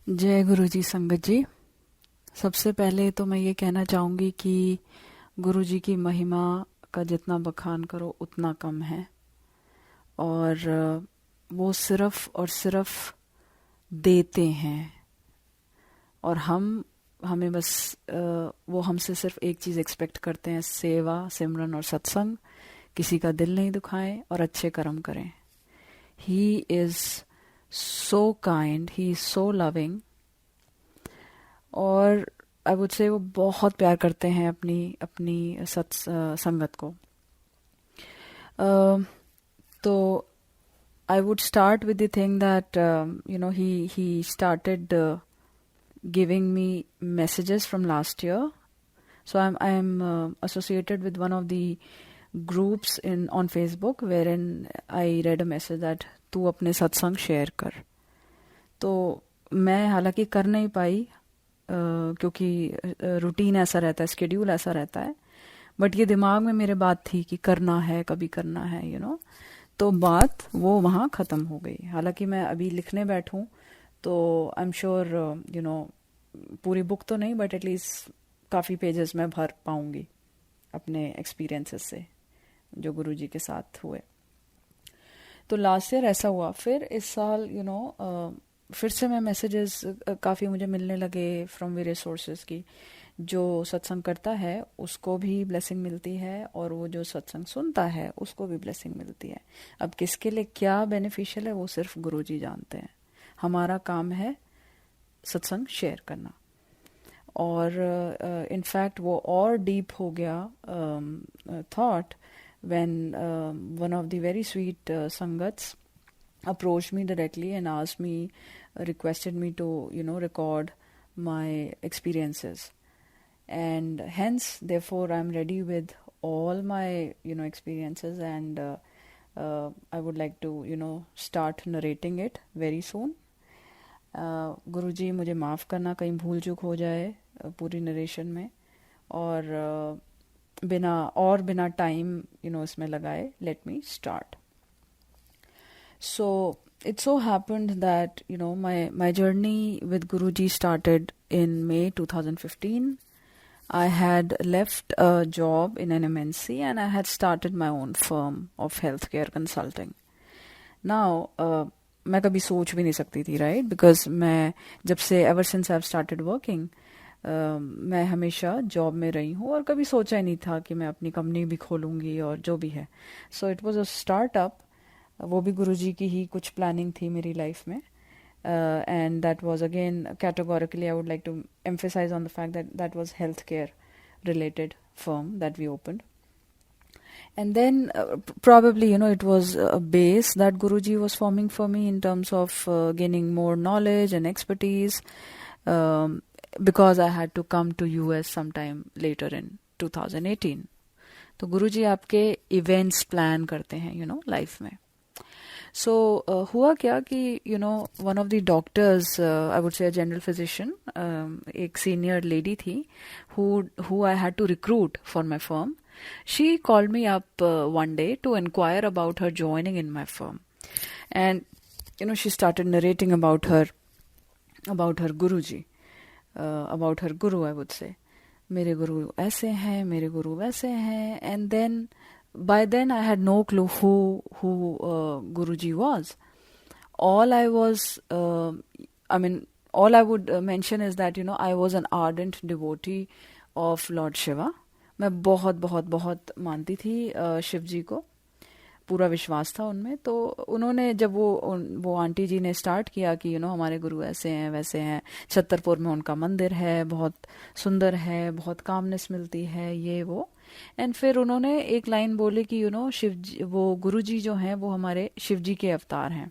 जय गुरुजी संगत जी। सबसे पहले तो मैं ये कहना चाहूँगी कि गुरुजी की महिमा का जितना बखान करो उतना कम है। और वो सिर्फ और सिर्फ देते हैं और हमें बस वो हमसे सिर्फ एक चीज़ एक्सपेक्ट करते हैं, सेवा, सिमरन और सत्संग। किसी का दिल नहीं दुखाएं और अच्छे कर्म करें। He is so kind, he is so loving. और आई वुड से वो बहुत प्यार करते हैं अपनी अपनी संगत को। तो I would start with the thing that he started giving me messages from last year. So I'm associated with one of the groups on Facebook wherein I read a message that तू अपने सत्संग share कर। तो मैं हालांकि कर नहीं पाई क्योंकि रूटीन ऐसा रहता है, स्केड्यूल ऐसा रहता है, बट ये दिमाग में मेरे बात थी कि करना है, कभी करना है तो बात वो वहाँ ख़त्म हो गई। हालांकि मैं अभी लिखने बैठूं तो आई एम श्योर पूरी बुक तो नहीं बट एटलीस्ट काफ़ी पेजेस मैं भर पाऊंगी अपने एक्सपीरियंसेस से जो गुरुजी के साथ हुए। तो लास्ट ईयर ऐसा हुआ। फिर इस साल फिर से मैं मैसेजेस काफ़ी मुझे मिलने लगे फ्रॉम वेरियस सोर्सेज की। जो सत्संग करता है उसको भी ब्लेसिंग मिलती है और वो जो सत्संग सुनता है उसको भी ब्लेसिंग मिलती है। अब किसके लिए क्या बेनिफिशियल है वो सिर्फ गुरुजी जानते हैं। हमारा काम है सत्संग शेयर करना। और इनफैक्ट वो और डीप हो गया thought when one of the very sweet sangats approached me directly and asked me, requested me to record my experiences, and hence therefore I'm ready with all my experiences, and I would like to start narrating it very soon. गुरुजी मुझे माफ़ करना कहीं भूल चूक हो जाए पूरी narration में, और बिना टाइम इसमें लगाए let me start. So it so happened that my journey with Guruji started in May 2015. I had left a job in an MNC and I had started my own firm of healthcare consulting. Now मैं कभी सोच भी नहीं सकती थी, right, because मैं जब से ever since I have started working मैं हमेशा जॉब में रही हूँ और कभी सोचा ही नहीं था कि मैं अपनी कंपनी भी खोलूँगी और जो भी है। So it was a startup. वो भी गुरुजी की ही कुछ प्लानिंग थी मेरी लाइफ में, and that was again categorically I would like to emphasise on the fact that that was health care related firm that we opened. And then probably it was a base that Guruji was forming for me in terms of gaining more knowledge and expertise, because I had to come to US sometime later in 2018. तो गुरुजी आपके events plan करते हैं life में। सो हुआ क्या कि one of the doctors, I would say a general physician, एक senior lady थी who I had to recruit for my firm. She called me up one day to inquire about her joining in my firm, and she started narrating about her Guruji, about her guru, I would say. मेरे गुरु ऐसे हैं, मेरे गुरु वैसे हैं, and then by then I had no clue who Guruji was. All I was all I would mention is that I was an ardent devotee of Lord Shiva. मैं बहुत बहुत बहुत मानती थी शिव जी को, पूरा विश्वास था उनमें। तो उन्होंने जब वो आंटी जी ने स्टार्ट किया कि हमारे गुरु ऐसे हैं वैसे हैं, छतरपुर में उनका मंदिर है, बहुत सुंदर है, बहुत कामनेस मिलती है, ये वो, एंड फिर उन्होंने एक लाइन बोली कि शिव जी, वो गुरु जी जो हैं वो हमारे शिव जी के अवतार हैं।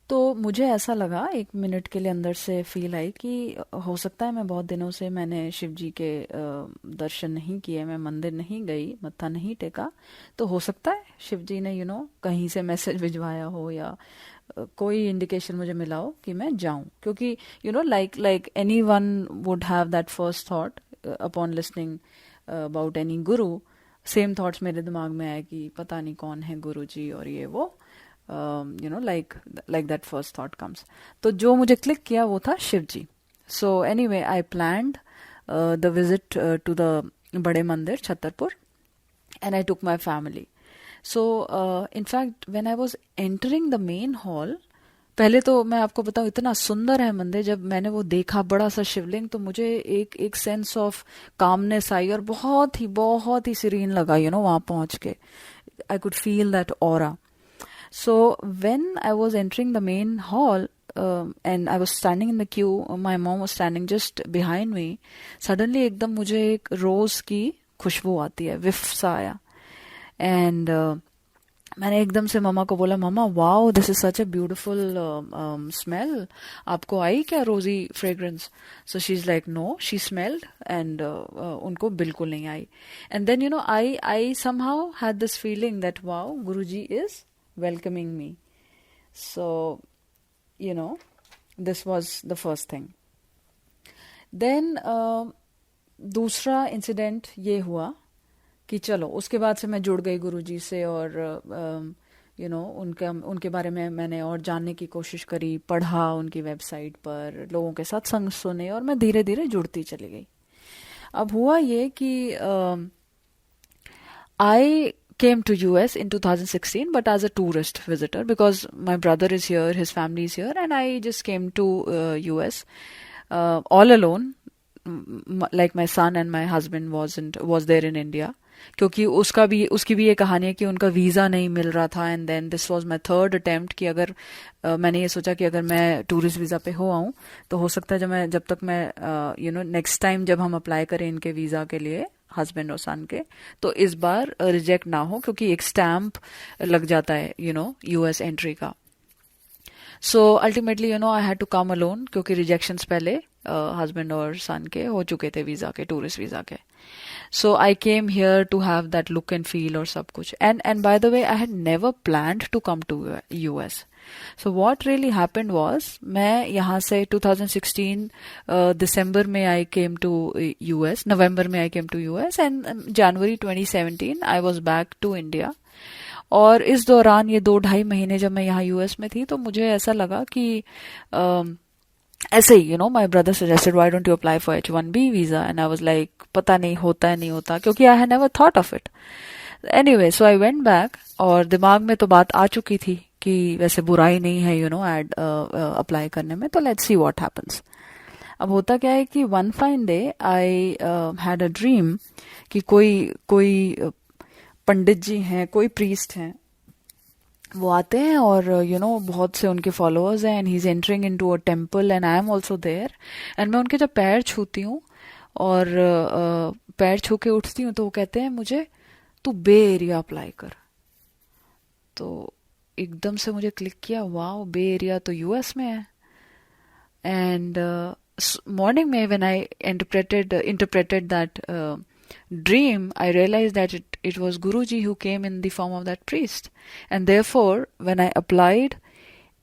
तो मुझे ऐसा लगा, एक मिनट के लिए अंदर से फील आई कि हो सकता है मैं बहुत दिनों से मैंने शिव जी के दर्शन नहीं किए, मैं मंदिर नहीं गई, मत्था नहीं टेका, तो हो सकता है शिव जी ने कहीं से मैसेज भिजवाया हो या कोई इंडिकेशन मुझे मिला हो कि मैं जाऊं। क्योंकि like any one would have that first thought upon listening about any Guru, same thoughts मेरे दिमाग में आए कि पता नहीं कौन है गुरु जी और ये वो। like that first thought comes. तो जो मुझे क्लिक किया वो था शिव जी. So anyway, I planned the visit to the बड़े मंदिर Chhatarpur, and I took my family. So in fact, when I was entering the main hall, पहले तो मैं आपको बताऊं इतना सुंदर है मंदिर. जब मैंने वो देखा बड़ा सा शिवलिंग, तो मुझे एक सेंस ऑफ कामनेस आई और बहुत ही सीरीन लगा, वहां पहुंच के. I could feel that aura. So when I was entering the main hall, and I was standing in the queue, my mom was standing just behind me. Suddenly एकदम मुझे एक रोज की खुशबू आती है, विफ सा आया. And मैंने एकदम से मम्मा को बोला, मम्मा wow, this is such a beautiful smell. आपको आई क्या rosy fragrance? So she is like no, she smelled, and उनको बिल्कुल नहीं आई. And then I somehow had this feeling that wow, Guruji is welcoming me. So, this was the first thing. Then दूसरा incident ये हुआ कि चलो उसके बाद से मैं जुड़ गई गुरुजी से, और उनके बारे में मैंने और जानने की कोशिश करी, पढ़ा उनकी वेबसाइट पर, लोगों के साथ संग सुने, और मैं धीरे धीरे जुड़ती चली गई. अब हुआ ये कि I came to US in 2016, but as a tourist visitor, because my brother is here, his family is here, and I just came to US all alone. Like my son and my husband was there in India, क्योंकि उसकी भी ये कहानी है कि उनका visa नहीं मिल रहा था. And then this was my third attempt कि अगर मैंने ये सोचा कि अगर मैं टूरिस्ट वीजा पे हो आऊं, तो हो सकता है जब तक मैं नेक्स्ट टाइम जब हम अप्लाई करें इनके वीजा के लिए, हस्बैंड और सन के, तो इस बार रिजेक्ट ना हो, क्योंकि एक स्टैम्प लग जाता है यूएस एंट्री का. So ultimately I had to come alone, क्योंकि रिजेक्शंस पहले हस्बैंड और सन के हो चुके थे वीजा के, टूरिस्ट वीजा के. So I came here to have that look and feel और सब कुछ. And by the way, I had never planned to come to US. So what really happened was, मैं यहाँ से 2016 दिसंबर में I came to US, नवंबर में I came to US, and January 2017 I was back to India. और इस दौरान ये 2-2.5 महीने जब मैं यहाँ US में थी, तो मुझे ऐसा लगा कि ऐसे ही my brother suggested, why don't you apply for H1B visa, and I was like पता नहीं होता है नहीं होता, क्योंकि I had never thought of it. Anyway, so I went back, और दिमाग में तो बात आ चुकी थी कि वैसे बुराई नहीं है एड अप्लाई करने में, तो लेट्स सी व्हाट हैपेंस. अब होता क्या है कि one fine day I had a dream कि कोई पंडित जी हैं, कोई प्रीस्ट हैं, वो आते हैं और बहुत से उनके फॉलोअर्स हैं, and he is entering into a temple, and I am also there. And मैं उनके जब पैर छूती हूँ और पैर छू के उठती हूँ, तो वो कहते हैं मुझे, तू बे एरिया अप्लाई कर. तो एकदम से मुझे क्लिक किया, वाओ, बे एरिया तो यूएस में है. एंड मॉर्निंग में when I interpreted that dream, I realized that it was Guruji who came in the form of that priest. And therefore, when I applied,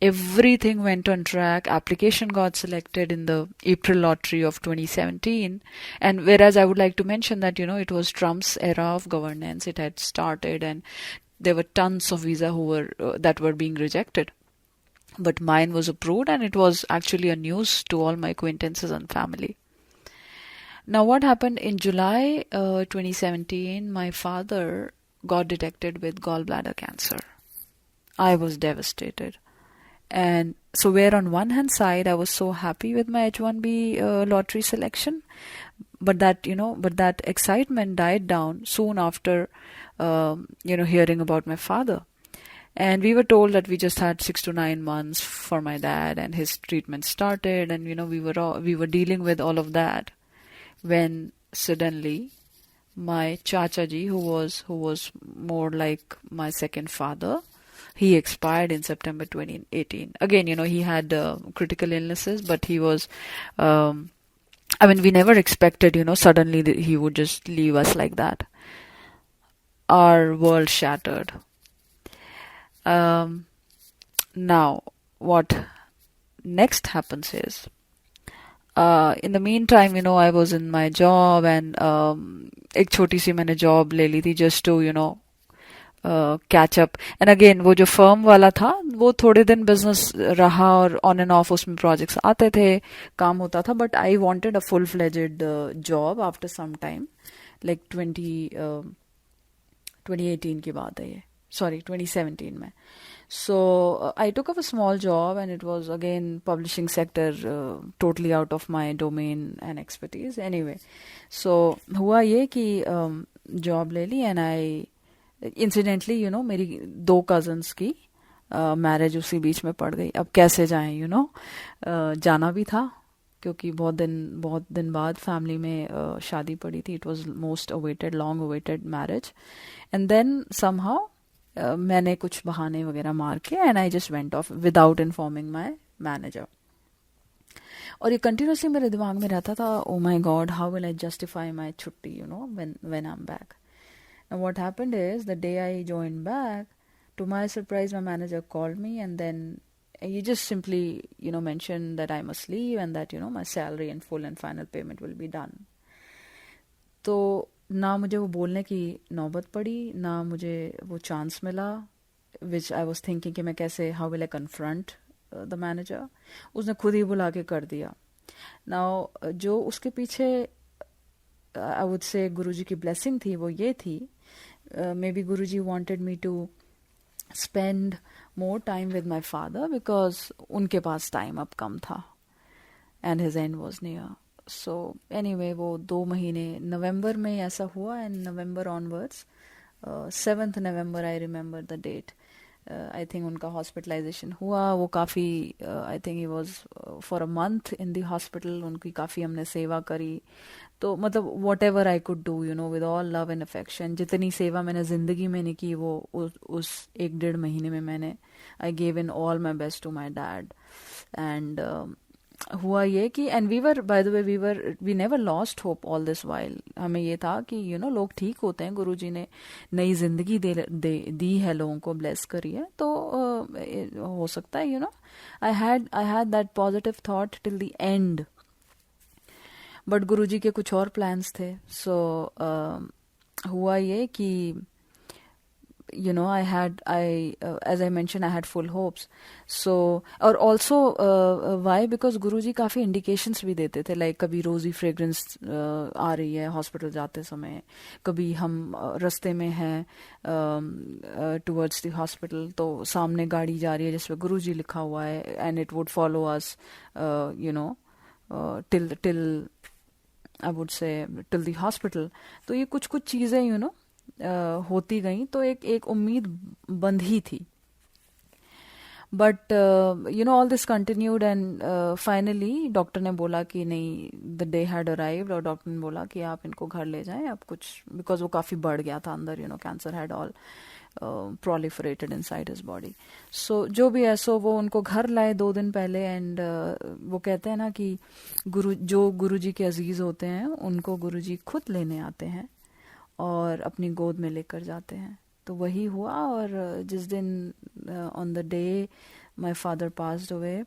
everything went on track. Application got selected in the April lottery of 2017. And whereas I would like to mention that, it was Trump's era of governance, it had started, and there were tons of visa that were being rejected. But mine was approved, and it was actually a news to all my acquaintances and family. Now, what happened in July 2017, my father got detected with gallbladder cancer. I was devastated. And so where on one hand side, I was so happy with my H1B lottery selection, but that excitement died down soon after, hearing about my father. And we were told that we just had 6 to 9 months for my dad, and his treatment started, and, we were dealing with all of that. When suddenly my Chacha ji, who was more like my second father, he expired in September 2018. Again, he had critical illnesses, but he was, we never expected, suddenly he would just leave us like that. Our world shattered. Now, what next happens is, in the meantime, I was in my job, and एक छोटी सी मैंने job ले ली थी just to, catch up. And again वो जो firm वाला था वो थोड़े दिन बिजनेस रहा और ऑन एंड ऑफ उसमें प्रोजेक्ट्स आते थे, काम होता था. But I wanted a full fledged job after some time, like 2018 की बात है ये, सॉरी 2017 में. So I took up a small job and it was again publishing sector, totally out of my domain and expertise. Anyway, so हुआ ये कि job ले ली and I incidentally मेरी 2 cousins की मैरिज उसी बीच में पड़ गई. अब कैसे जाएं, जाना भी था क्योंकि बहुत दिन बाद फैमिली में शादी पड़ी थी. It was most awaited, long awaited marriage. And then somehow मैंने कुछ बहाने वगैरह मार के and I just went off without informing my manager. और ये कंटिन्यूसली मेरे दिमाग में रहता था, oh my god, how will I justify my छुट्टी, when I am back. And what happened is the day I join back, to my surprise my manager called me and then he just simply mentioned that I must leave and that my salary and full and final payment will be done. तो ना मुझे वो बोलने की नौबत पड़ी, ना मुझे वो चांस मिला, which I was thinking कि मैं कैसे, how will I confront the manager. उसने खुद ही बुला के कर दिया. Now जो उसके पीछे I would say गुरुजी की blessing थी, वो ये थी, maybe Guruji wanted me to spend more time with my father because उनके पास टाइम अब कम था and his end was near. So anyway, वो 2 महीने नवंबर में ऐसा हुआ and November onwards, 7th November I remember the date, I think उनका hospitalisation हुआ. वो काफ़ी I think he was for a month in the hospital. उनकी काफ़ी हमने सेवा करी. तो मतलब what ever I could do with all love and affection, जितनी सेवा मैंने ज़िंदगी में नहीं की वो उस 1-1.5 महीने में मैंने, I gave in all my best to my dad. And हुआ ये कि and we were, by the way, we never lost hope all this while. हमें ये था कि लोग ठीक होते हैं, गुरुजी ने नई जिंदगी दी है, लोगों को ब्लेस करी है, तो हो सकता है I had that positive thought till the end. But Guruji के कुछ और प्लान्स थे. सो हुआ ये कि as I mentioned, I had full hopes. So और also why, because गुरुजी काफ़ी इंडिकेशंस भी देते थे, लाइक कभी रोजी फ्रेग्रेंस आ रही है हॉस्पिटल जाते समय, कभी हम रास्ते में हैं टुवर्ड्स द हॉस्पिटल, तो सामने गाड़ी जा रही है जिसपे गुरुजी लिखा हुआ है and it would follow us till I would say till the hospital. तो ये कुछ चीज़ें होती गई, तो एक उम्मीद बंध ही थी. But all this continued and finally doctor ने बोला कि नहीं, द डे हैड अराइव्ड, और डॉक्टर ने बोला कि आप इनको घर ले जाएं. आप कुछ, बिकॉज वो काफ़ी बढ़ गया था अंदर, cancer had all proliferated inside his body. So जो भी है, सो वो उनको घर लाए 2 दिन पहले. एंड वो कहते हैं ना कि गुरुजी के अजीज होते हैं उनको गुरुजी खुद लेने आते हैं और अपनी गोद में लेकर जाते हैं. तो वही हुआ. और जिस दिन on the day my father passed away,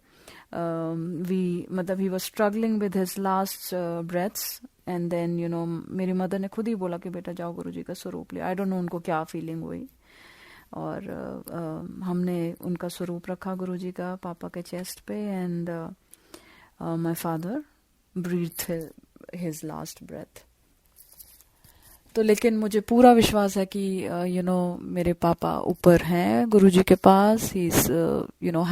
मतलब he was struggling with his last breaths. And then मेरी मदर ने खुद ही बोला कि बेटा जाओ गुरुजी का स्वरूप ले. आई डोंट नो उनको क्या फीलिंग हुई. और हमने उनका स्वरूप रखा गुरुजी का पापा के चेस्ट पे. And my father breathe his last breath. तो लेकिन मुझे पूरा विश्वास है कि मेरे पापा ऊपर हैं गुरुजी के पास. He is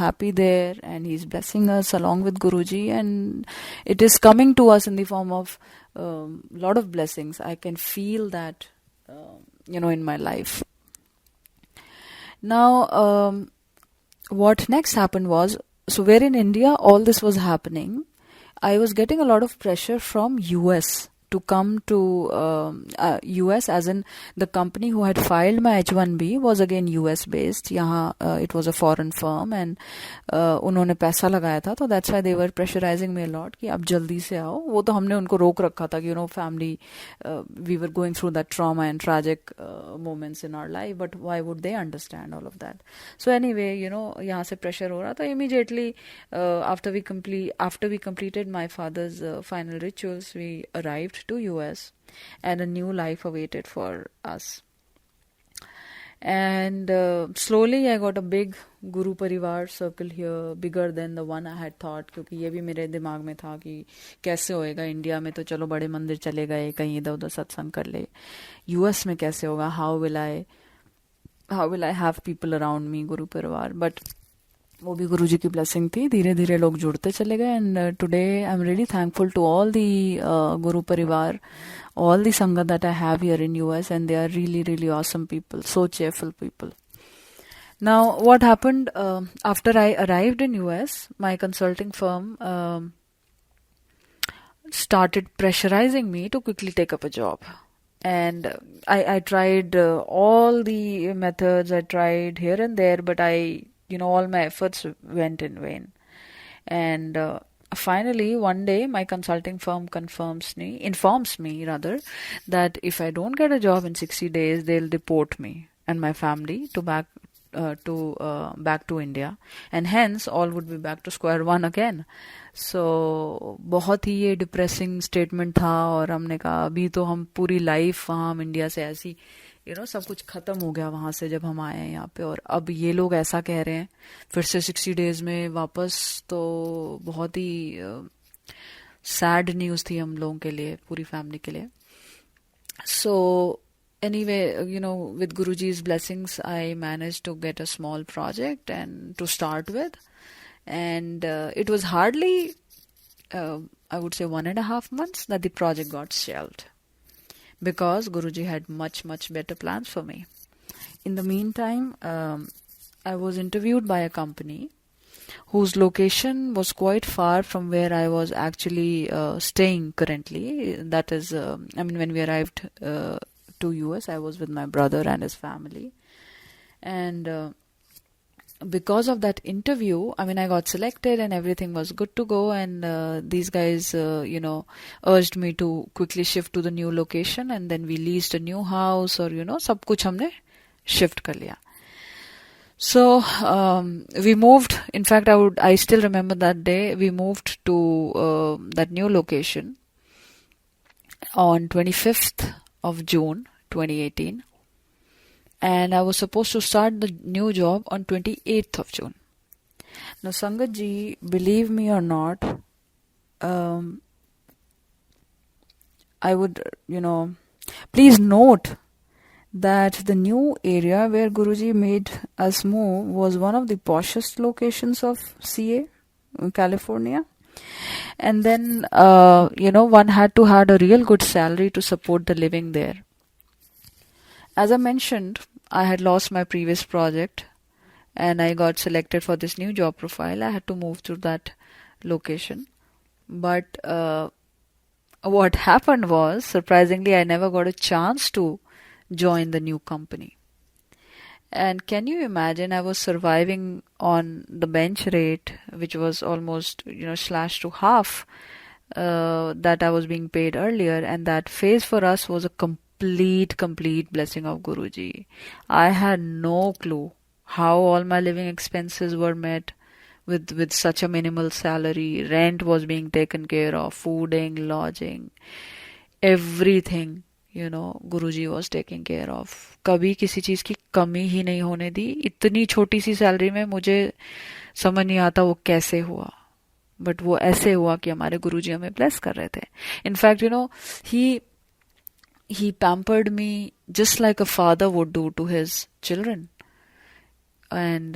happy there and he is blessing us along with Guruji, and it is coming to us in the form of lot of blessings. I can feel that in my life. Now, what next happened was, so where in India all this was happening, I was getting a lot of pressure from US to come to US, as in the company who had filed my H1B was again US based. यहाँ it was a foreign firm and उन्होंने पैसा लगाया था, तो that's why they were pressurizing me a lot कि आप जल्दी से आओ. वो तो हमने उनको रोक रखा था कि family, we were going through that trauma and tragic moments in our life, but why would they understand all of that? So anyway, यहाँ से pressure हो रहा था. Immediately after we completed my father's final rituals, we arrived to US and a new life awaited for us. And slowly I got a big Guru Parivar circle here, bigger than the one I had thought. क्योंकि ये भी मेरे दिमाग में था कि कैसे होएगा इंडिया में, तो चलो बड़े मंदिर चले गए, कहीं इधर उधर सत्संग कर ले. यूएस में कैसे होगा, how will I have people around me, Guru Parivar. But वो भी गुरु जी की ब्लेसिंग थी, धीरे धीरे लोग जुड़ते चले गए. And today I am really thankful to all the Guru Parivar, all the sangha that I have here in US, and they are really, really awesome people, so cheerful people. Now, what happened after I arrived in US, my consulting firm started pressurizing me to quickly take up a job. And I tried all the methods, I tried here and there, but all my efforts went in vain. And finally, one day, my consulting firm informs me that if I don't get a job in 60 days, they'll deport me and my family back to India, and hence all would be back to square one again. So बहुत ही ये depressing statement था, और हमने कहा अभी तो हम पूरी लाइफ वहाँ हम इंडिया से ऐसी सब कुछ खत्म हो गया वहां से जब हम आए हैं यहाँ पे, और अब ये लोग ऐसा कह रहे हैं फिर से 60 डेज में वापस. तो बहुत ही सैड न्यूज थी हम लोगों के लिए, पूरी फैमिली के लिए. सो anyway, with Guruji's blessings, I managed to get a small project and to start with. And it was hardly, I would say 1.5 months that the project got shelved, because Guruji had much, much better plans for me. In the meantime, I was interviewed by a company whose location was quite far from where I was actually staying currently. That is, when we arrived to US, I was with my brother and his family. And because of that interview, I got selected and everything was good to go. And these guys, urged me to quickly shift to the new location. And then we leased a new house, or, सब कुछ हमने shift कर लिया. So we moved. In fact, I still remember that day. We moved to that new location on 25th of June 2018, and I was supposed to start the new job on 28th of June. Now, Sangat ji, believe me or not, I would, please note that the new area where Guruji made us move was one of the poshest locations of CA, California. And then, one had to have a real good salary to support the living there. As I mentioned, I had lost my previous project and I got selected for this new job profile. I had to move to that location. But what happened was, surprisingly, I never got a chance to join the new company. And can you imagine, I was surviving on the bench rate, which was almost, slashed to half that I was being paid earlier. And that phase for us was a complete blessing of Guruji. I had no clue how all my living expenses were met with such a minimal salary. Rent was being taken care of, fooding, lodging, everything. Guruji was taking care of. कभी किसी चीज की कमी ही नहीं होने दी. इतनी छोटी सी salary में मुझे समझ नहीं आता वो कैसे हुआ, बट वो ऐसे हुआ कि हमारे गुरुजी हमें ब्लेस कर रहे थे. In fact he pampered me just like a father would do to his children. And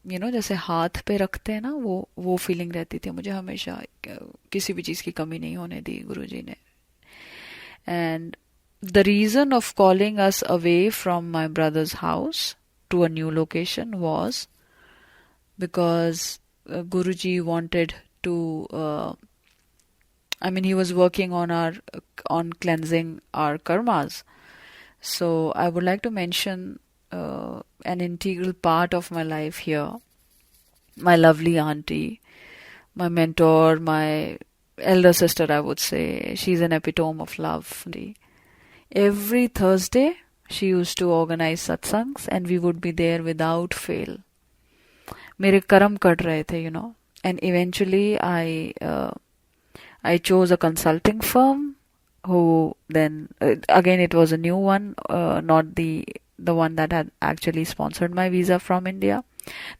जैसे हाथ पे रखते हैं ना, वो फीलिंग रहती थी मुझे हमेशा. किसी भी चीज की कमी नहीं होने दी गुरुजी ने. And the reason of calling us away from my brother's house to a new location was because Guruji wanted to, he was working on cleansing our karmas. So I would like to mention an integral part of my life here. My lovely auntie, my mentor, my elder sister, I would say. She's an epitome of love. Every Thursday, she used to organize satsangs and we would be there without fail. मेरे कर्म cut रहे थे, and eventually I chose a consulting firm who then, again it was a new one, not the the one that had actually sponsored my visa from India.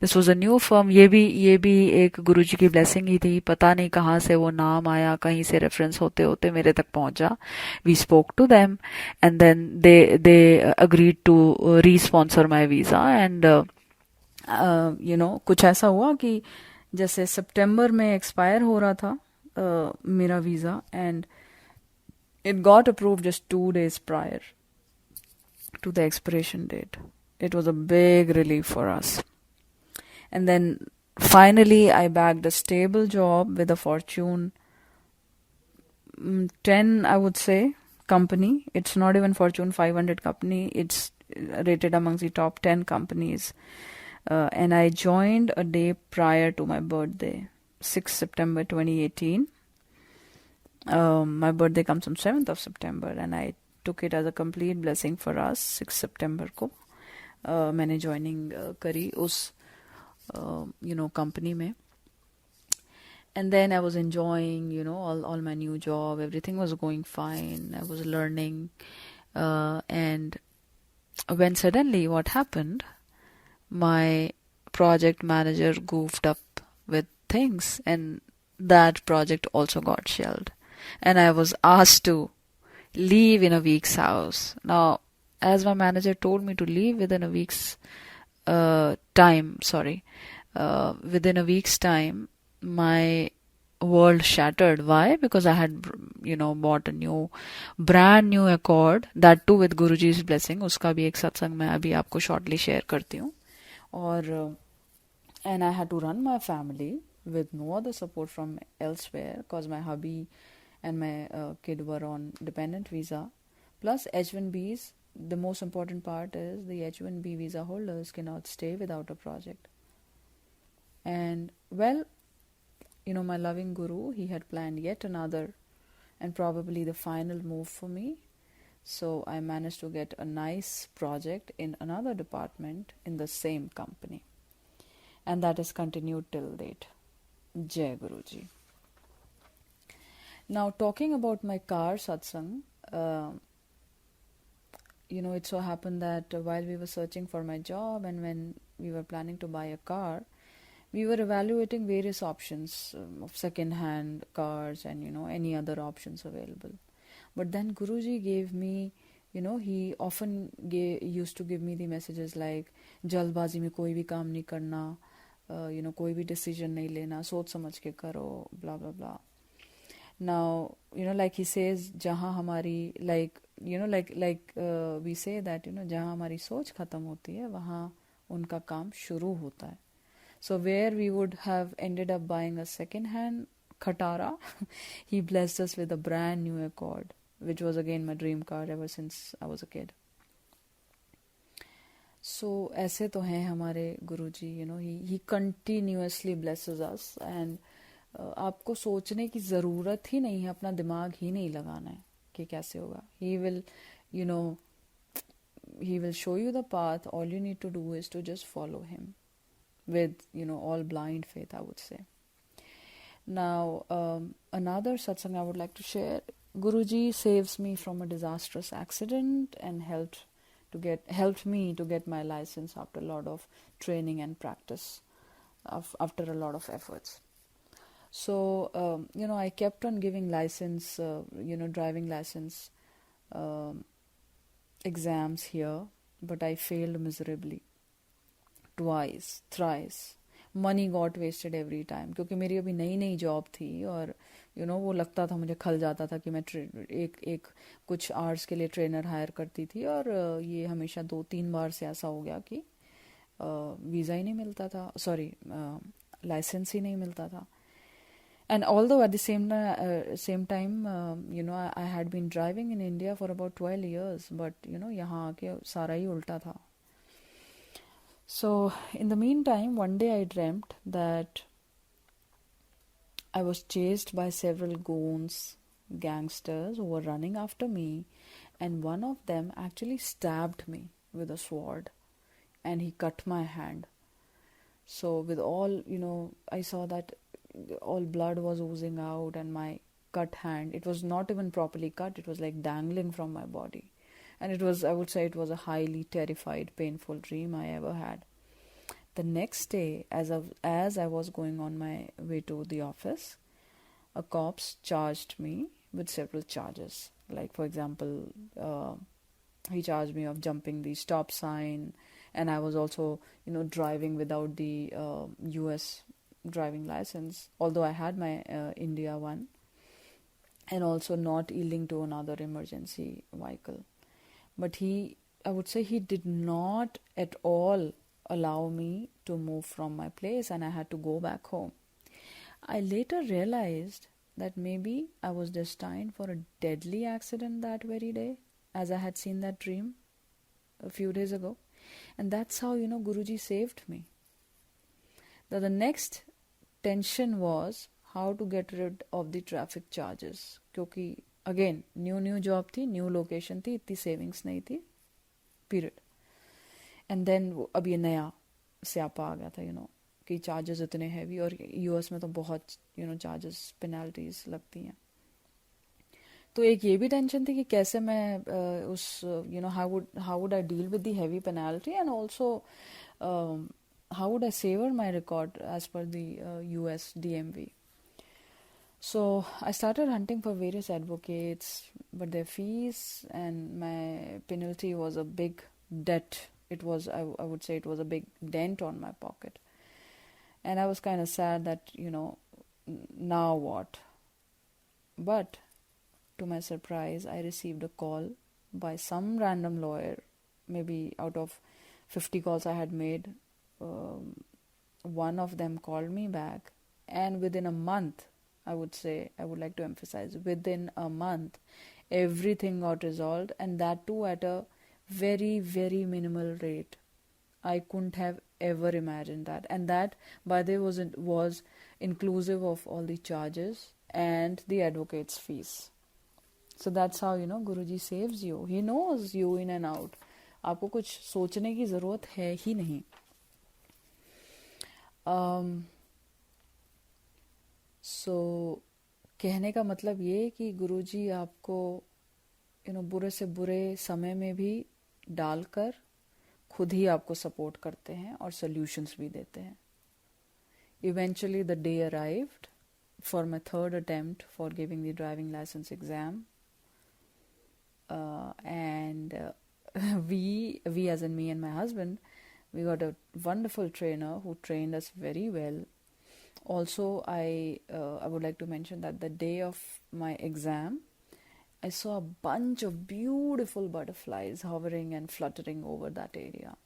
This was a new firm. ये भी एक गुरुजी की blessing ही थी. पता नहीं कहाँ से वो नाम आया, कहीं से reference होते होते मेरे तक पहुंचा. We spoke to them, and then they agreed to re-sponsor my visa. And कुछ ऐसा हुआ कि जैसे सितंबर में एक्सपायर हो रहा था मेरा visa, and it got approved just 2 days prior to the expiration date. It was a big relief for us. And then finally I bagged a stable job with a Fortune 10, I would say, company. It's not even Fortune 500 company. It's rated amongst the top 10 companies. And I joined a day prior to my birthday, 6th September 2018. My birthday comes on 7th of September, and I took it as a complete blessing for us. 6th September को मैंने joining करी उस company में. And then I was enjoying, all my new job. Everything was going fine. I was learning. And when suddenly what happened, my project manager goofed up with things, and that project also got shelved. And I was asked to leave in a week's house. Now, as my manager told me to leave within a week's time, within a week's time, my world shattered. Why? Because I had, bought a brand new Accord, that too with Guruji's blessing. उसका भी एक सत्संग मैं अभी आपको shortly share करती हूँ. और and I had to run my family with no other support from elsewhere, because my hubby and my kid were on dependent visa. Plus H1Bs, the most important part is the H1B visa holders cannot stay without a project. And well, my loving Guru, he had planned yet another and probably the final move for me. So I managed to get a nice project in another department in the same company. And that is continued till date. Jai Guruji. Now, talking about my car satsang, it so happened that while we were searching for my job and when we were planning to buy a car, we were evaluating various options of second-hand cars and, any other options available. But then Guruji gave me, he often used to give me the messages like, जल्दबाजी में कोई भी काम नहीं करना, कोई भी decision नहीं लेना, सोच समझ के करो, blah, blah, blah. Now, like he says, जहाँ हमारी, we say that, जहाँ हमारी सोच खत्म होती है, वहाँ उनका काम शुरू होता है. So where we would have ended up buying a second-hand Khatara, he blessed us with a brand new Accord, which was again my dream car ever since I was a kid. So ऐसे तो हैं हमारे गुरुजी, he continuously blesses us, and आपको सोचने की ज़रूरत ही नहीं है, अपना दिमाग ही नहीं लगाना है कि कैसे होगा. He will show you the path. All you need to do is to just follow him with, all blind faith, I would say. Now, another satsang I would like to share. Guruji saves me from a disastrous accident and helped me to get my license after a lot of training and practice, after a lot of efforts. So, I kept on giving license, driving license exams here, but I failed miserably. Twice, thrice. Money got wasted every time. क्योंकि मेरी अभी नई job थी और वो लगता था, मुझे खल जाता था कि मैं एक कुछ आवर्स के लिए ट्रेनर हायर करती थी, और ये हमेशा 2-3 बार से ऐसा हो गया कि वीज़ा ही नहीं मिलता था, लाइसेंस ही नहीं मिलता था. And although at the same time, I had been driving in India for about 12 years, but यहाँ आके सारा ही उल्टा था. So in the meantime, one day I dreamt that I was chased by several goons, gangsters who were running after me, and one of them actually stabbed me with a sword, and he cut my hand. So with all, I saw that all blood was oozing out, and my cut hand, it was not even properly cut, it was like dangling from my body. And it was, I would say, it was a highly terrified, painful dream I ever had. The next day, as I was going on my way to the office, a cops charged me with several charges. Like, for example, he charged me of jumping the stop sign, and I was also, driving without the US driving license, although I had my India one, and also not yielding to another emergency vehicle. But I would say he did not at all allow me to move from my place, and I had to go back home. I later realized that maybe I was destined for a deadly accident that very day, as I had seen that dream a few days ago. And that's how, Guruji saved me. The next tension was how to get rid of the traffic charges. Because, again, new job thi, new location thi, इतनी savings नहीं थी, period. And then अब ये नया स्यापा आ गया था, कि चार्जेस इतने हैवी, और यूएस में तो बहुत चार्जेस पेनल्टीज लगती हैं. तो एक ये भी टेंशन थी कि कैसे मैं उस how would I deal with the heavy penalty, and also how would I save my record as per the US DMV. So I started hunting for various advocates, but their fees and my penalty was a big debt. It was, I would say, it was a big dent on my pocket. And I was kind of sad that, now what? But to my surprise, I received a call by some random lawyer. Maybe out of 50 calls I had made, one of them called me back. And within a month, I would like to emphasize, within a month, everything got resolved, and that too at a very, very minimal rate. I couldn't have ever imagined that. And that, by the way, was inclusive of all the charges and the advocate's fees. So that's how, Guruji saves you. He knows you in and out. आपको कुछ सोचने की ज़रूरत है ही नहीं. So, कहने का मतलब ये कि गुरुजी आपको बुरे से बुरे समय में भी डालकर खुद ही आपको सपोर्ट करते हैं और सॉल्यूशंस भी देते हैं. Eventually the day arrived for my third attempt for giving the driving license exam, and we as in me and my husband, we got a wonderful trainer who trained us very well. Also, I would like to mention that the day of my exam, I saw a bunch of beautiful butterflies hovering and fluttering over that area.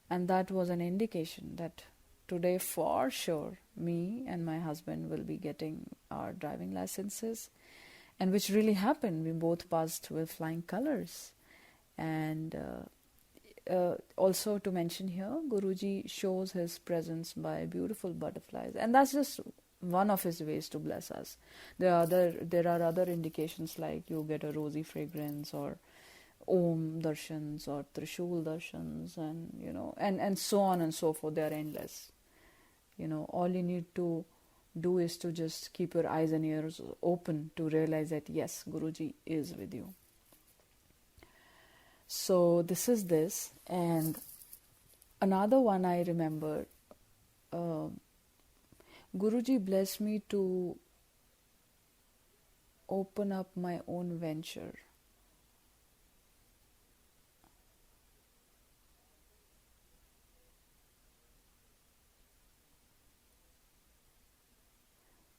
And that was an indication that today for sure me and my husband will be getting our driving licenses, and which really happened. We both passed with flying colors. And also to mention here, Guruji shows his presence by beautiful butterflies, and that's just one of his ways to bless us. There are other indications, like you get a rosy fragrance, or Om darshans, or Trishul darshans, and so on and so forth. They are endless. All you need to do is to just keep your eyes and ears open to realize that yes, Guruji is with you. So this is this. And another one I remember, Guruji blessed me to open up my own venture.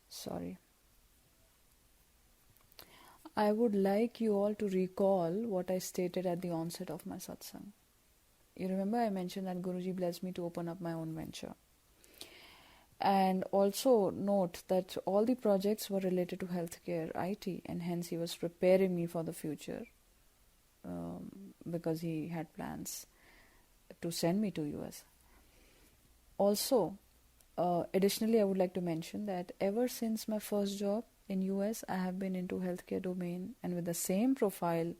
Sorry. I would like you all to recall what I stated at the onset of my satsang. You remember I mentioned that Guruji blessed me to open up my own venture. And also note that all the projects were related to healthcare, IT, and hence he was preparing me for the future, because he had plans to send me to US. Also, additionally, I would like to mention that ever since my first job in US, I have been into healthcare domain and with the same profile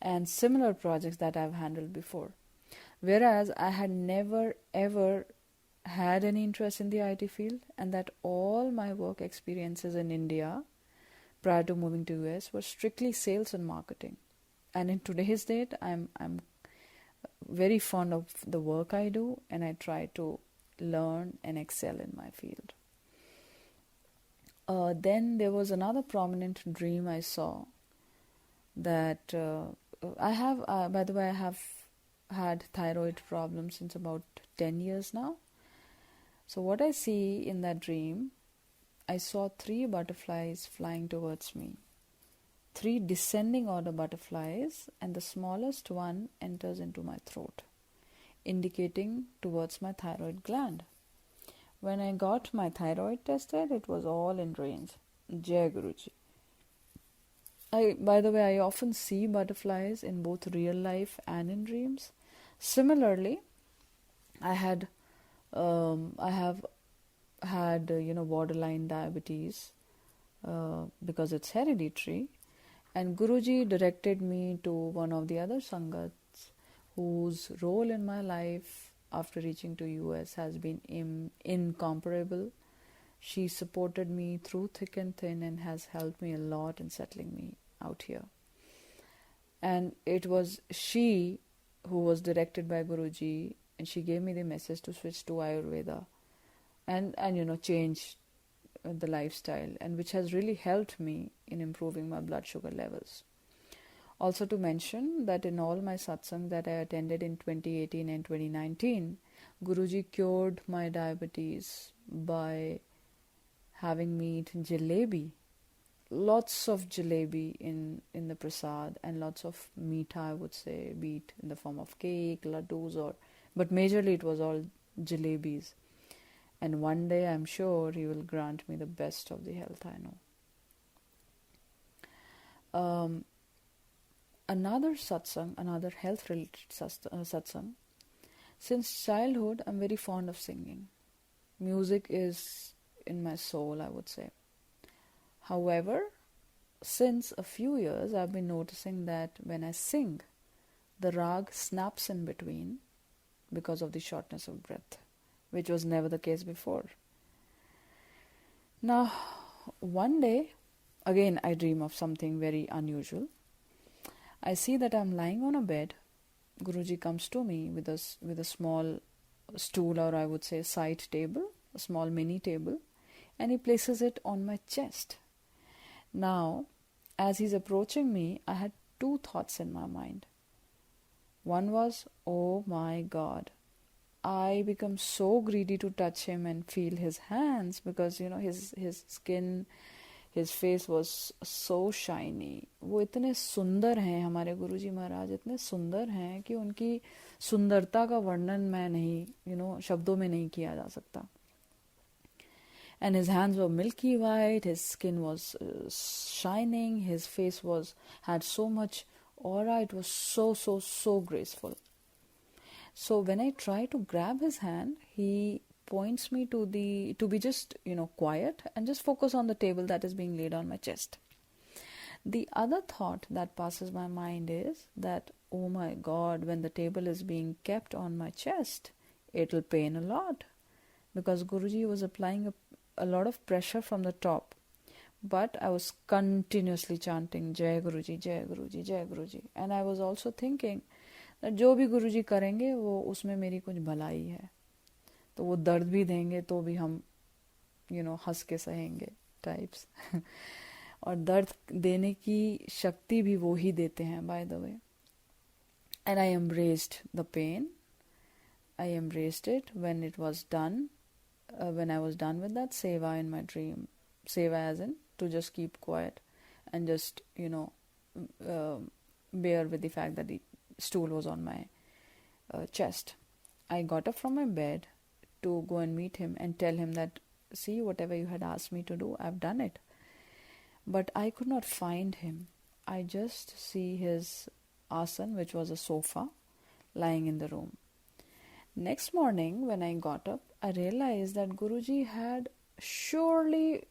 and similar projects that I've handled before. Whereas I had never ever had any interest in the IT field, and that all my work experiences in India prior to moving to US were strictly sales and marketing. and in today's date, I'm very fond of the work I do, and I try to learn and excel in my field. Then there was another prominent dream I saw that I have, by the way, I have had thyroid problems since about 10 years now. So what I see in that dream, I saw 3 butterflies flying towards me. 3 descending order butterflies, and the smallest one enters into my throat, indicating towards my thyroid gland. When I got my thyroid tested, it was all in range. Jai Guruji. By the way, I often see butterflies in both real life and in dreams. Similarly, I have had borderline diabetes because it's hereditary, and Guruji directed me to one of the other sangats whose role in my life after reaching to US has been incomparable. She supported me through thick and thin and has helped me a lot in settling me out here. And it was she who was directed by Guruji, and she gave me the message to switch to Ayurveda and change the lifestyle, and which has really helped me in improving my blood sugar levels. Also to mention that in all my satsang that I attended in 2018 and 2019, Guruji cured my diabetes by having me eat jalebi, lots of jalebi in the prasad, and lots of meat, I would say, be it in the form of cake, laddus, but majorly it was all jalebis. And one day I'm sure he will grant me the best of the health I know. Another satsang, another health-related satsang. Since childhood, I'm very fond of singing. Music is in my soul, I would say. However, since a few years, I've been noticing that when I sing, the rag snaps in between because of the shortness of breath, which was never the case before. Now, one day, again, I dream of something very unusual. I see that I'm lying on a bed. Guruji comes to me with a small stool, or I would say side table, a small mini table, and he places it on my chest. Now, as he's approaching me, I had 2 thoughts in my mind. One was, oh my God, I become so greedy to touch him and feel his hands, because his skin, his face was so shiny. वो इतने सुंदर हैं, हमारे गुरुजी महाराज इतने सुंदर हैं कि उनकी सुंदरता का वर्णन मैं नहीं शब्दों में नहीं किया जा सकता. And his hands were milky white, his skin was shining, his face had so much aura, it was so graceful. So when I try to grab his hand, he points me to be just quiet and just focus on the table that is being laid on my chest. The other thought that passes my mind is that, oh my God, when the table is being kept on my chest, it'll pain a lot, because Guruji was applying a lot of pressure from the top. But I was continuously chanting Jai Guruji, Jai Guruji, Jai Guruji, and I was also thinking that जो भी गुरुजी करेंगे वो उसमें मेरी कुछ भलाई है, तो वो दर्द भी देंगे तो भी हम हंस के सहेंगे टाइप्स. और दर्द देने की शक्ति भी वो ही देते हैं, by the way. And I embraced the pain. I embraced it when it was done. When I was done with that seva in my dream, seva as in to just keep quiet and just bear with the fact that the stool was on my chest. I got up from my bed to go and meet him and tell him that, see, whatever you had asked me to do, I've done it. But I could not find him. I just see his asan, which was a sofa, lying in the room. Next morning, when I got up, I realized that Guruji had surely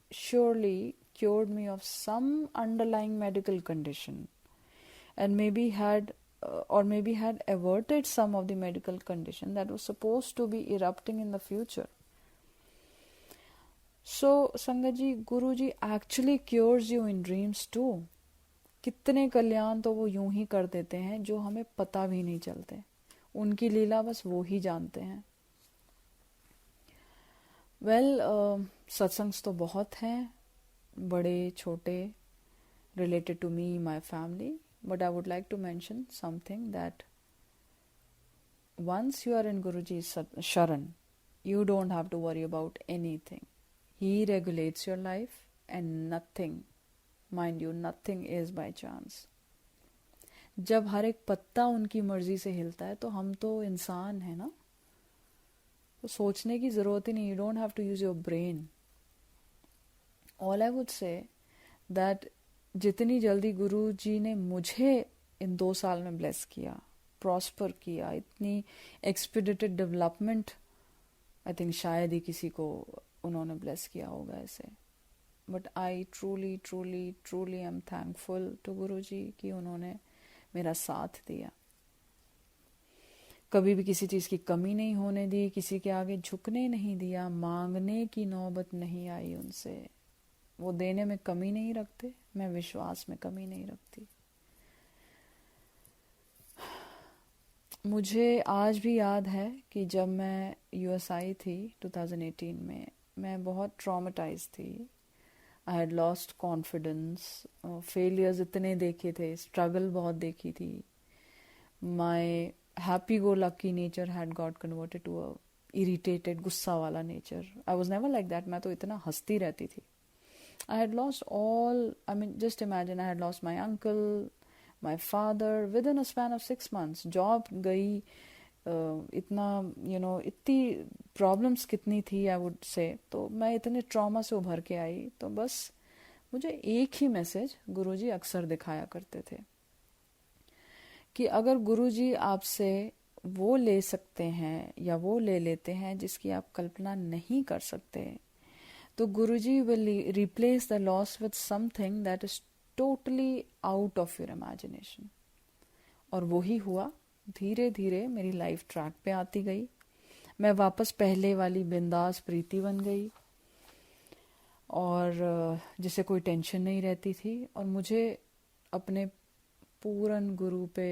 cured me of some underlying medical condition, and maybe had averted some of the medical condition that was supposed to be erupting in the future. So, Sangaji, Guruji actually cures you in dreams too. कितने कल्याण तो वो यूं ही कर देते हैं जो हमें पता भी नहीं चलते, उनकी लीला बस वो ही जानते हैं। वेल, सत्संग्स तो बहुत हैं, बड़े छोटे, related to me, my family, but I would like to mention something that once you are in Guruji's Sharan, you don't have to worry about anything. He regulates your life, and nothing, mind you, nothing is by chance. जब हर एक पत्ता उनकी मर्जी से हिलता है तो हम तो इंसान हैं ना, तो सोचने की ज़रूरत ही नहीं. You don't have to use your brain. All I would say that जितनी जल्दी गुरु जी ने मुझे इन 2 साल में ब्लेस किया, प्रॉस्पर किया, इतनी एक्सपीडिटेड डेवलपमेंट, आई थिंक शायद ही किसी को उन्होंने ब्लेस किया होगा ऐसे. But I truly truly truly I am thankful to Guru ji कि उन्होंने मेरा साथ दिया, कभी भी किसी चीज़ की कमी नहीं होने दी, किसी के आगे झुकने नहीं दिया, मांगने की नौबत नहीं आई उनसे. वो देने में कमी नहीं रखते, मैं विश्वास में कमी नहीं रखती. मुझे आज भी याद है कि जब मैं यूएस आई थी 2018 में, मैं बहुत ट्रॉमेटाइज थी. I had lost confidence, failures इतने देखे थे, स्ट्रगल बहुत देखी थी. My happy go lucky nature had got converted to a irritated, गुस्सा वाला नेचर. I was never like that. मैं तो इतना हंसती रहती थी. I had lost all, I mean, just imagine, I had lost my uncle, my father within a span of 6 months. Job गई, इतना, इतनी प्रॉब्लम्स कितनी थी, I would say. तो मैं इतने ट्रॉमा से उभर के आई. तो बस मुझे एक ही मैसेज गुरुजी अक्सर दिखाया करते थे कि अगर गुरुजी आपसे वो ले सकते हैं या वो ले लेते हैं जिसकी आप कल्पना नहीं कर सकते, तो गुरुजी will replace the loss with something that is totally out of your imagination. और वो ही हुआ. धीरे धीरे मेरी लाइफ ट्रैक पे आती गई. मैं वापस पहले वाली बिंदास प्रीति बन गई, और जिसे कोई टेंशन नहीं रहती थी. और मुझे अपने पूर्ण गुरु पे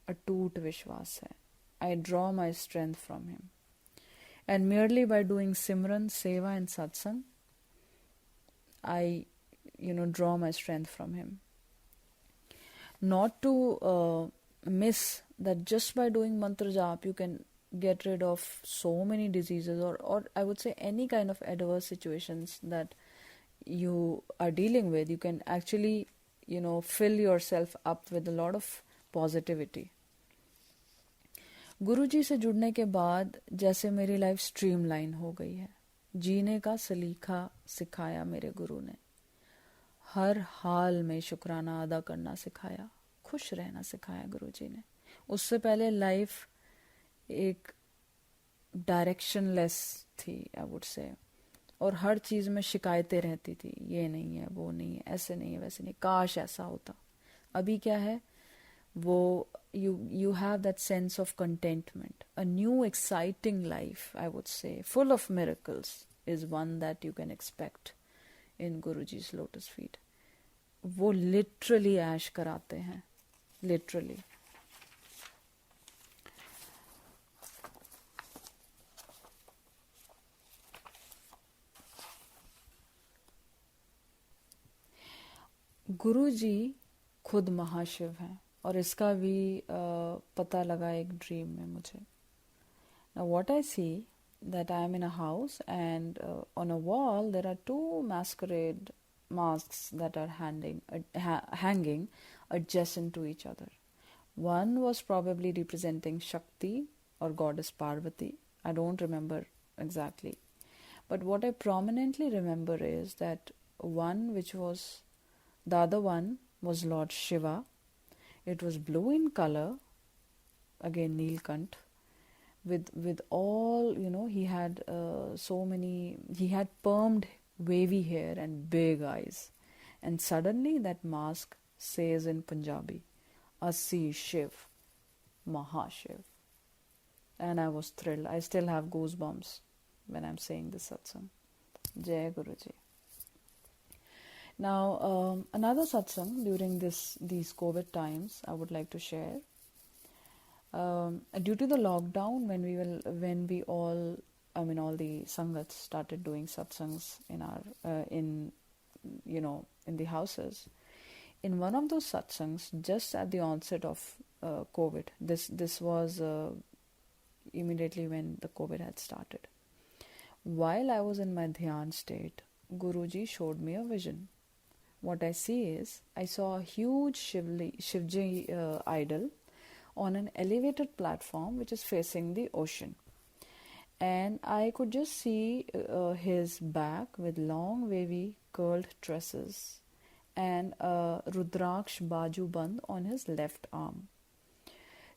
अटूट विश्वास है. I draw my strength from him. And merely by doing Simran, Seva and Satsang, I, draw my strength from him. Not to miss that just by doing mantra jap, you can get rid of so many diseases, or I would say any kind of adverse situations that you are dealing with. You can actually, fill yourself up with a lot of positivity. गुरुजी से जुड़ने के बाद जैसे मेरी life streamline हो गई है. जीने का सलीका सिखाया मेरे गुरु ने. हर हाल में शुक्राना अदा करना सिखाया, खुश रहना सिखाया गुरुजी ने. उससे पहले लाइफ एक डायरेक्शनलेस थी, आई वुड से, और हर चीज़ में शिकायतें रहती थी. ये नहीं है, वो नहीं है, ऐसे नहीं है, वैसे नहीं, काश ऐसा होता. अभी क्या है, वो you have that sense of contentment. A new exciting life, I would say, full of miracles, is one that you can expect in Guruji's lotus feet. वो literally ऐश कराते हैं, literally. गुरुजी खुद महाशिव हैं, और इसका भी पता लगा एक ड्रीम में मुझे. Now what I see, that I am in a house, and on a wall there are 2 masquerade masks that are hanging adjacent to each other. One was probably representing Shakti or goddess Parvati. I don't remember exactly. But what I prominently remember is that the other one was Lord Shiva. It was blue in color, again Neelkant, with all, he had he had permed wavy hair and big eyes. And suddenly that mask says in Punjabi, Asi Shiv, Mahashiv. And I was thrilled. I still have goosebumps when I'm saying this satsang. Jai Guruji. Now, another satsang during these COVID times, I would like to share. Due to the lockdown, when we all, I mean, all the sangats started doing satsangs in our in the houses. In one of those satsangs, just at the onset of COVID, this was immediately when the COVID had started. While I was in my dhyan state, Guruji showed me a vision. What I see is, I saw a huge Shivji idol on an elevated platform which is facing the ocean. And I could just see his back with long wavy curled tresses and a Rudraksh Baju Band on his left arm.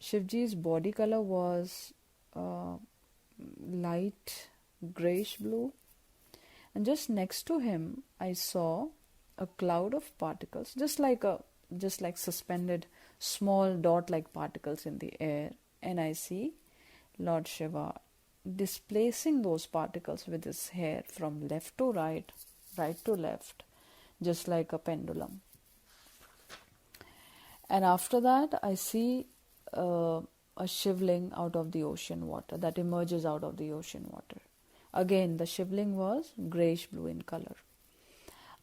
Shivji's body color was light grayish blue, and just next to him I saw a cloud of particles, just like suspended small dot-like particles in the air, and I see Lord Shiva displacing those particles with his hair from left to right, right to left, just like a pendulum. And after that, I see a shivling out of the ocean water that emerges out of the ocean water. Again, the shivling was grayish blue in color.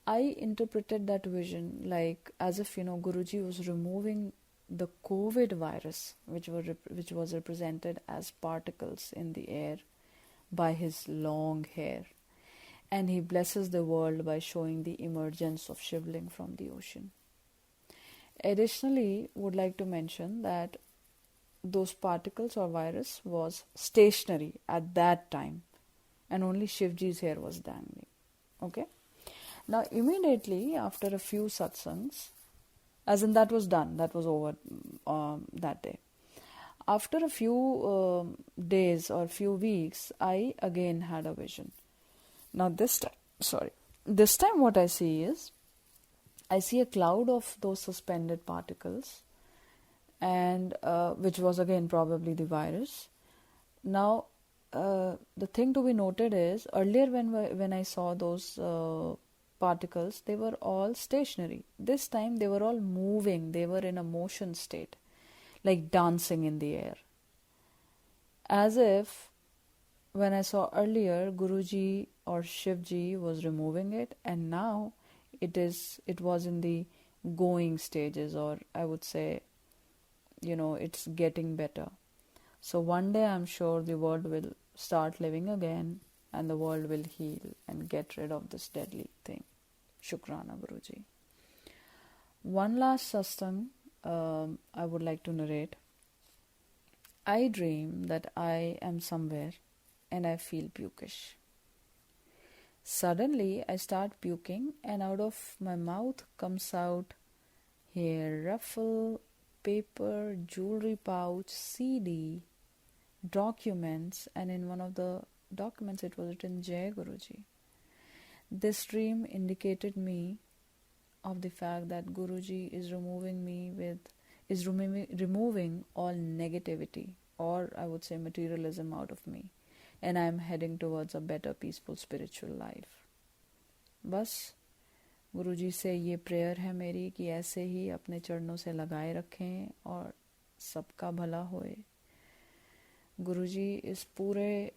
I interpreted that vision like as if Guruji was removing the COVID virus, which was represented as particles in the air by his long hair, and he blesses the world by showing the emergence of shivling from the ocean. Additionally, would like to mention that those particles or virus was stationary at that time, and only Shivji's hair was dangling. Okay. Now, immediately after a few satsangs, as in that was done, that was over that day. After a few days or few weeks, I again had a vision. Now this time what I see is, I see a cloud of those suspended particles, and which was again probably the virus. Now, the thing to be noted is, earlier when I saw those particles, they were all stationary. This time they were all moving. They were in a motion state, like dancing in the air. As if when I saw earlier, Guruji or Shivji was removing it, and now it was in the going stages, or I would say, it's getting better. So one day I'm sure the world will start living again, and the world will heal and get rid of this deadly thing. Shukrana, Guruji. One last satsang I would like to narrate. I dream that I am somewhere and I feel pukish. Suddenly I start puking, and out of my mouth comes out hair ruffle, paper, jewelry pouch, CD, documents, and in one of the documents it was written Jai Guruji. This dream indicated me of the fact that Guruji is removing all negativity, or I would say materialism, out of me, and I am heading towards a better peaceful spiritual life. बस गुरुजी से ये prayer है मेरी कि ऐसे ही अपने चरणों से लगाए रखें और सबका भला होए. गुरुजी, इस पूरे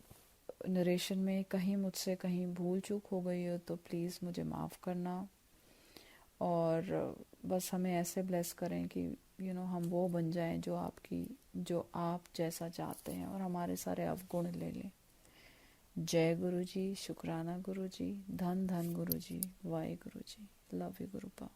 नरेशन में कहीं मुझसे कहीं भूल चूक हो गई हो तो प्लीज़ मुझे माफ़ करना, और बस हमें ऐसे ब्लेस करें कि हम वो बन जाएं जो आप जैसा चाहते हैं, और हमारे सारे अवगुण ले लें. जय गुरुजी, शुक्राना गुरुजी, धन धन गुरुजी, वाहे गुरुजी. Love you गुरुपा.